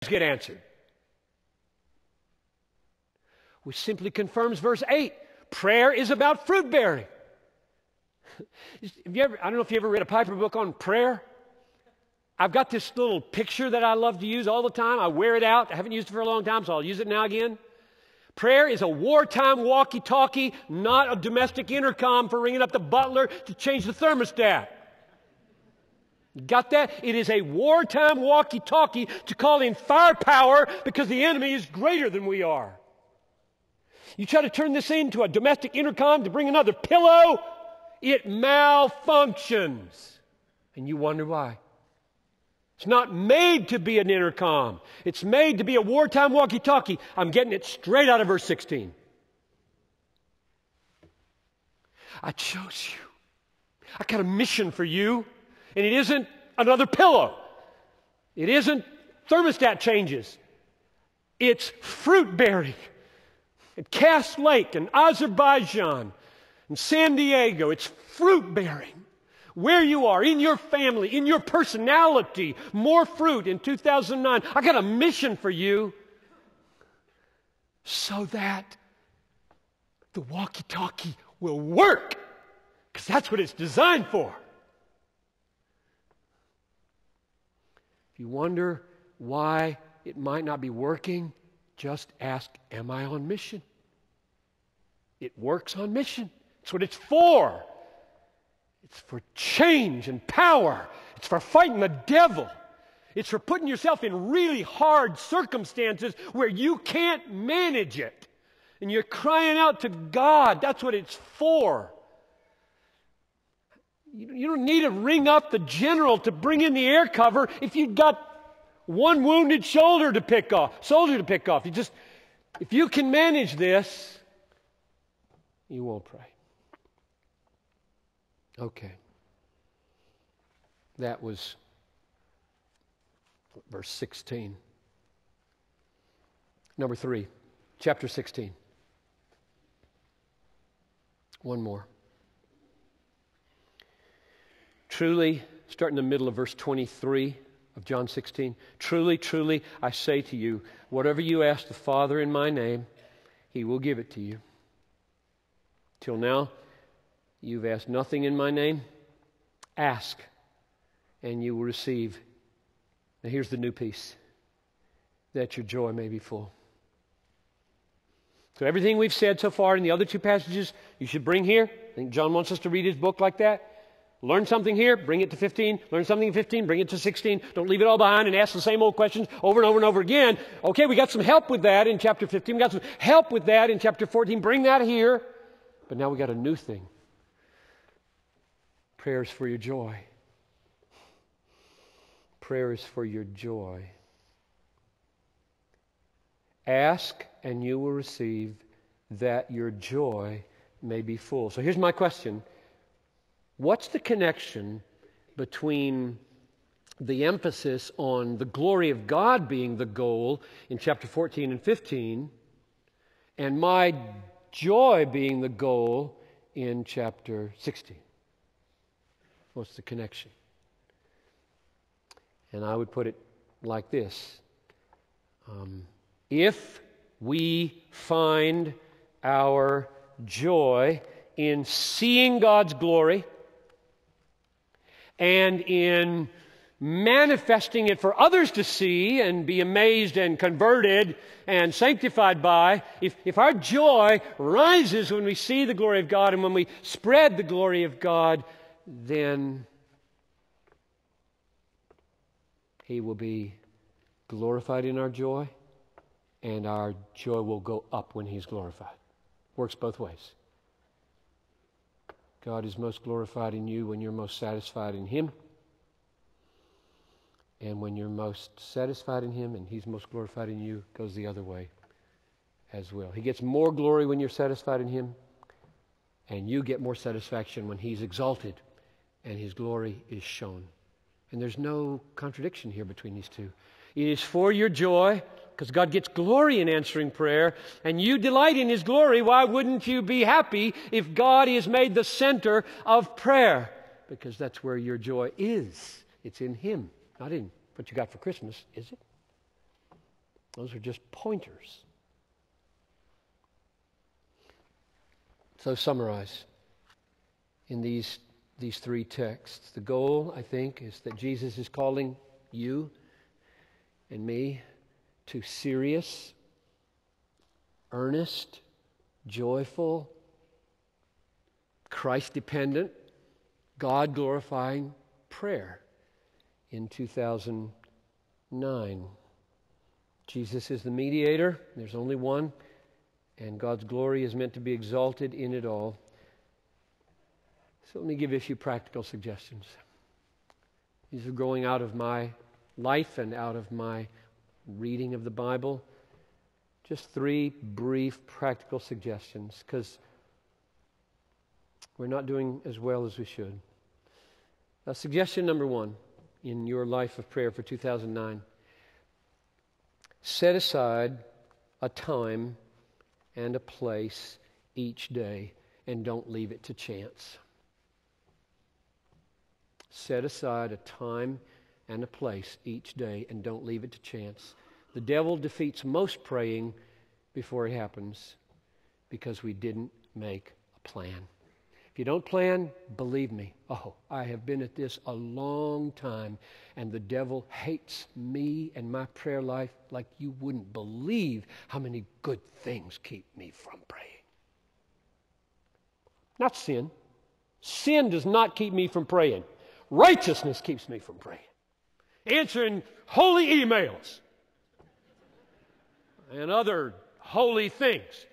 get answered. Which simply confirms verse 8. Prayer is about fruit bearing. I don't know if you ever read a Piper book on prayer. I've got this little picture that I love to use all the time. I wear it out. I haven't used it for a long time, so I'll use it now again. Prayer is a wartime walkie-talkie, not a domestic intercom for ringing up the butler to change the thermostat. Got that? It is a wartime walkie-talkie to call in firepower because the enemy is greater than we are. You try to turn this into a domestic intercom to bring another pillow, it malfunctions. And you wonder why. It's not made to be an intercom. It's made to be a wartime walkie-talkie. I'm getting it straight out of verse 16. I chose you. I got a mission for you. And it isn't another pillow. It isn't thermostat changes. It's fruit bearing. At Cass Lake and Azerbaijan and San Diego, it's fruit bearing. Where you are, in your family, in your personality, more fruit in 2009. I got a mission for you so that the walkie-talkie will work, because that's what it's designed for. If you wonder why it might not be working, just ask, am I on mission? It works on mission. It's what it's for. It's for change and power. It's for fighting the devil. It's for putting yourself in really hard circumstances where you can't manage it. And you're crying out to God. That's what it's for. You don't need to ring up the general to bring in the air cover if you've got one wounded soldier to pick off. If you can manage this, you won't pray. Okay. That was verse 16. Number 3, chapter 16. One more. Truly, start in the middle of verse 23 of John 16. Truly, truly, I say to you, whatever you ask the Father in my name, He will give it to you. Till now, you've asked nothing in my name. Ask, and you will receive. Now here's the new piece. That your joy may be full. So everything we've said so far in the other two passages, you should bring here. I think John wants us to read his book like that. Learn something here, bring it to 15. Learn something in 15, bring it to 16. Don't leave it all behind and ask the same old questions over and over and over again. Okay, we got some help with that in chapter 15. We got some help with that in chapter 14. Bring that here. But now we got a new thing. Prayers for your joy. Prayer is for your joy. Ask and you will receive, that your joy may be full. So here's my question. What's the connection between the emphasis on the glory of God being the goal in chapter 14 and 15 and my joy being the goal in chapter 16? What's the connection? And I would put it like this. If we find our joy in seeing God's glory and in manifesting it for others to see and be amazed and converted and sanctified by, if our joy rises when we see the glory of God and when we spread the glory of God, then He will be glorified in our joy, and our joy will go up when He's glorified. Works both ways. God is most glorified in you when you're most satisfied in Him. And when you're most satisfied in Him and He's most glorified in you, it goes the other way as well. He gets more glory when you're satisfied in Him, and you get more satisfaction when He's exalted and His glory is shown. And there's no contradiction here between these two. It is for your joy, because God gets glory in answering prayer, and you delight in His glory. Why wouldn't you be happy if God is made the center of prayer? Because that's where your joy is. It's in Him, not in what you got for Christmas, is it? Those are just pointers. So summarize in these three texts. The goal, I think, is that Jesus is calling you and me to serious, earnest, joyful, Christ-dependent, God-glorifying prayer in 2009. Jesus is the mediator. There's only one. And God's glory is meant to be exalted in it all. So let me give you a few practical suggestions. These are growing out of my life and out of my reading of the Bible. Just 3 brief practical suggestions, because we're not doing as well as we should. Suggestion number 1 in your life of prayer for 2009. Set aside a time and a place each day, and don't leave it to chance. Set aside a time and a place each day, and don't leave it to chance. The devil defeats most praying before it happens because we didn't make a plan. If you don't plan, believe me, I have been at this a long time, and the devil hates me and my prayer life like you wouldn't believe how many good things keep me from praying. Not sin. Sin does not keep me from praying. Righteousness keeps me from praying. Answering holy emails and other holy things.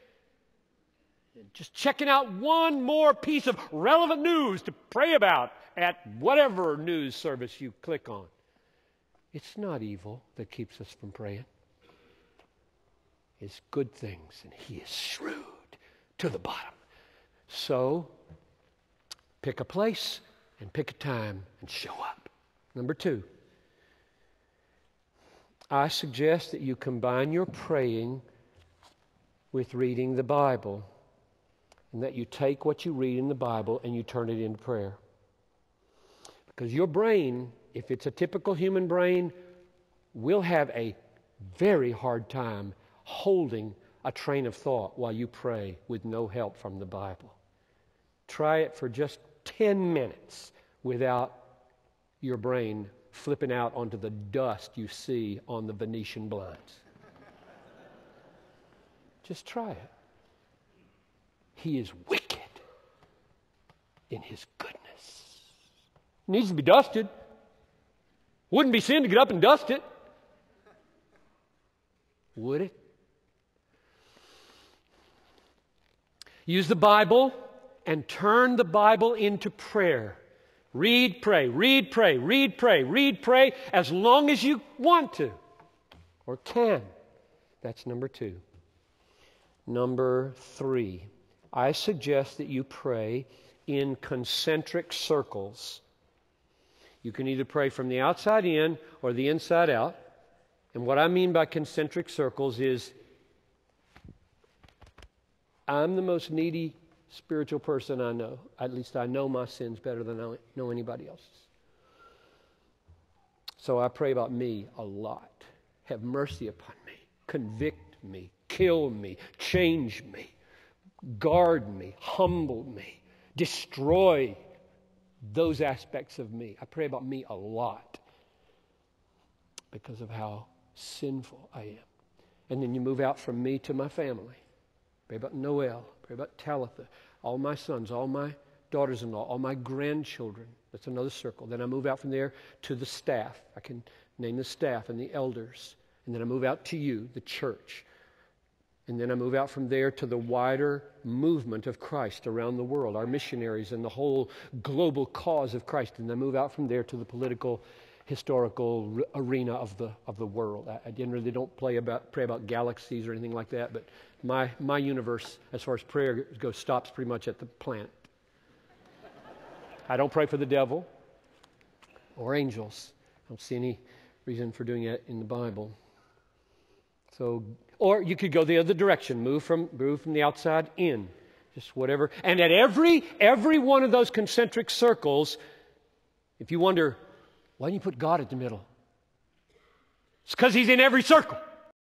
Just checking out one more piece of relevant news to pray about at whatever news service you click on. It's not evil that keeps us from praying. It's good things, and He is shrewd to the bottom. So, pick a place and pick a time and show up. Number 2, I suggest that you combine your praying with reading the Bible, and that you take what you read in the Bible and you turn it into prayer. Because your brain, if it's a typical human brain, will have a very hard time holding a train of thought while you pray with no help from the Bible. Try it for just 10 minutes without your brain flipping out onto the dust you see on the Venetian blinds. Just try it. He is wicked in His goodness. It needs to be dusted. Wouldn't be sin to get up and dust it. Would it? Use the Bible and turn the Bible into prayer. Read, pray, read, pray, read, pray, read, pray, as long as you want to or can. That's number 2. Number 3. I suggest that you pray in concentric circles. You can either pray from the outside in or the inside out. And what I mean by concentric circles is, I'm the most needy spiritual person I know. At least I know my sins better than I know anybody else's. So I pray about me a lot. Have mercy upon me. Convict me. Kill me. Change me. Guard me, humble me, destroy those aspects of me. I pray about me a lot because of how sinful I am. And then you move out from me to my family. Pray about Noel, pray about Talitha, all my sons, all my daughters-in-law, all my grandchildren. That's another circle. Then I move out from there to the staff. I can name the staff and the elders. And then I move out to you, the church. And then I move out from there to the wider movement of Christ around the world, our missionaries and the whole global cause of Christ. And I move out from there to the political, historical arena of the world. I generally don't pray about galaxies or anything like that, but my universe, as far as prayer goes, stops pretty much at the planet. I don't pray for the devil or angels. I don't see any reason for doing that in the Bible. So, or you could go the other direction, move from the outside in, just whatever. And at every one of those concentric circles, if you wonder, why don't you put God at the middle? It's because He's in every circle.